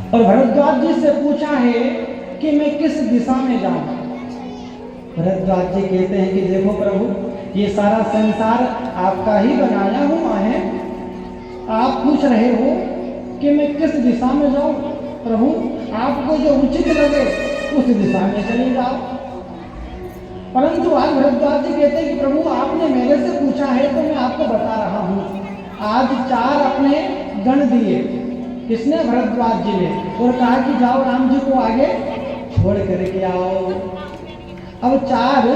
और भरद्वाज जी से पूछा है कि मैं किस दिशा में जाऊं। भरद्वाज जी कहते हैं कि देखो प्रभु, ये सारा संसार आपका ही बनाया हुआ है, आप पूछ रहे हो कि मैं किस दिशा में जाऊं। प्रभु, आपको जो उचित लगे उस दिशा में चले जाओ। परंतु आज भरद्वाज जी कहते हैं कि प्रभु, आपने मेरे से पूछा है तो मैं आपको बता रहा हूं। आज 4 अपने गण दिए, किसने? भरद्वाज जी ने, और कहा कि जाओ राम जी को आगे छोड़ करके आओ। अब 4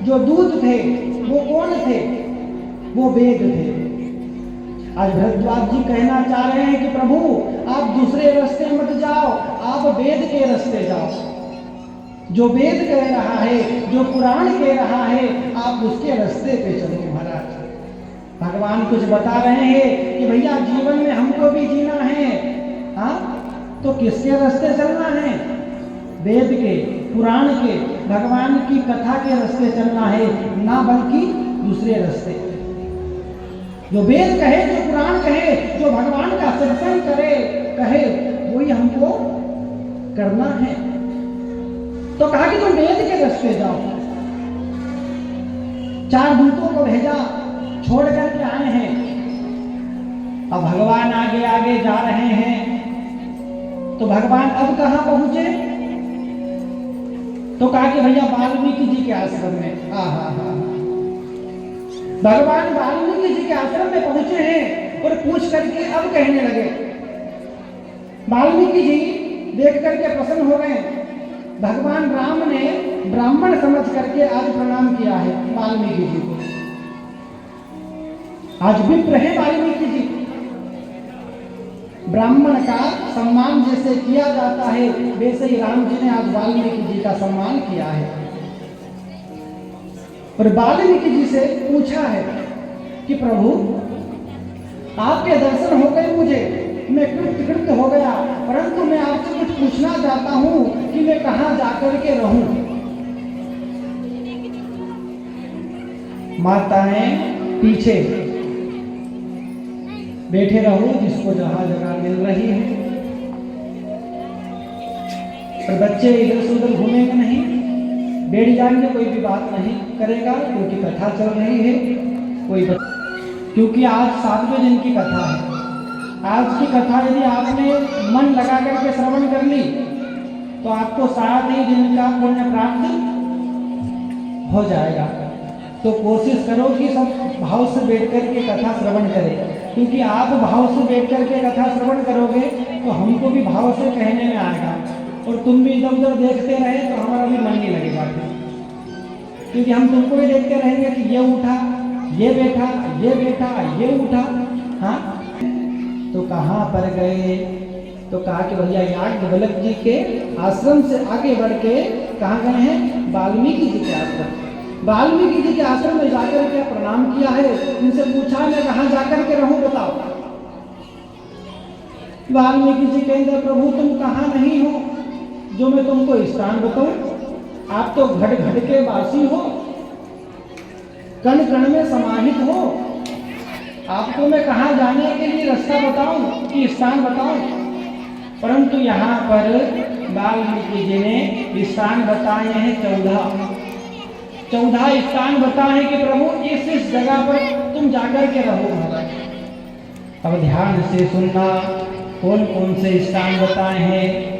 जो दूत थे वो कौन थे? वो वेद थे। आज भरद्वाज जी कहना चाह रहे हैं कि प्रभु, आप दूसरे रास्ते मत जाओ, आप वेद के रास्ते जाओ। जो वेद कह रहा है, जो पुराण कह रहा है, आप उसके रास्ते पे चलो महाराज। भगवान कुछ बता रहे हैं कि भैया जीवन में हमको भी जीना है, हाँ, तो किसके रास्ते चलना है? वेद के, पुराण के, भगवान की कथा के रास्ते चलना है, ना बल्कि दूसरे रास्ते। जो वेद कहे, जो पुराण कहे, जो भगवान का सत्संग करे कहे, वही हमको करना है। तो कहा कि तुम वेद के रास्ते जाओ। 4 दूतों को भेजा, छोड़ करके आए हैं। अब भगवान आगे आगे जा रहे हैं। तो भगवान अब कहां पहुंचे? तो कहा कि भैया वाल्मीकि जी के आश्रम में। भगवान वाल्मीकि जी के आश्रम में पहुंचे हैं और पूछ करके अब कहने लगे। वाल्मीकि जी देख करके प्रसन्न हो गए। भगवान राम ने ब्राह्मण समझ करके आज प्रणाम किया है वाल्मीकि जी को। आज विप्र है वाल्मीकि जी। ब्राह्मण का सम्मान जैसे किया जाता है, वैसे ही राम जी ने आज वाल्मीकि जी का सम्मान किया है। और वाल्मीकि जी से पूछा है कि प्रभु, आपके दर्शन हो गए मुझे, मैं कृत हो गया, परंतु मैं आपसे कुछ पूछना चाहता हूं कि मैं कहां जाकर के रहूं। माताएं पीछे बैठे रहो, जिसको जहां जगह मिल रही है, और बच्चे इधर से उधर घूमेंगे नहीं, बैठ जाएंगे, कोई भी बात नहीं करेगा, क्योंकि कथा चल रही है। क्योंकि आज 7वें दिन की कथा है। आज की कथा यदि आपने मन लगा करके श्रवण कर ली तो आपको 7 ही दिन का पुण्य प्राप्त हो जाएगा। तो कोशिश करो कि सब भाव से बैठ करके कथा श्रवण करें, क्योंकि आप भाव से बैठ करके कथा श्रवण करोगे तो हमको भी भाव से कहने में आएगा, और तुम भी इधर उधर देखते रहे तो हमारा भी मन नहीं लगेगा, क्योंकि हम तुमको भी देखते रहेंगे कि ये उठा, ये बैठा, ये बैठा, ये उठा। हाँ, तो कहाँ पर गए? तो कहा कि भैया याज्ञवल्क्य जी के आश्रम से आगे बढ़ के कहाँ गए हैं? वाल्मीकि जी के आश्रम। वाल्मीकि जी के आश्रम में जाकर के प्रणाम किया है। इनसे पूछा मैं कहाँ जाकर के रहूं, बताओ। वाल्मीकि जी कहेंगे प्रभु, तुम कहाँ नहीं हो जो मैं तुमको स्थान बताऊं? आप तो घट घट के वासी हो, कण कण में समाहित हो। आपको मैं कहाँ जाने के लिए रास्ता बताऊं कि स्थान बताऊं? परंतु यहाँ पर वाल्मीकि जी ने स्थान बताए हैं 14 स्थान बताए कि प्रभु इस जगह पर तुम जाकर के रहो महाराज। अब ध्यान से सुनना, कौन कौन से स्थान बताए हैं।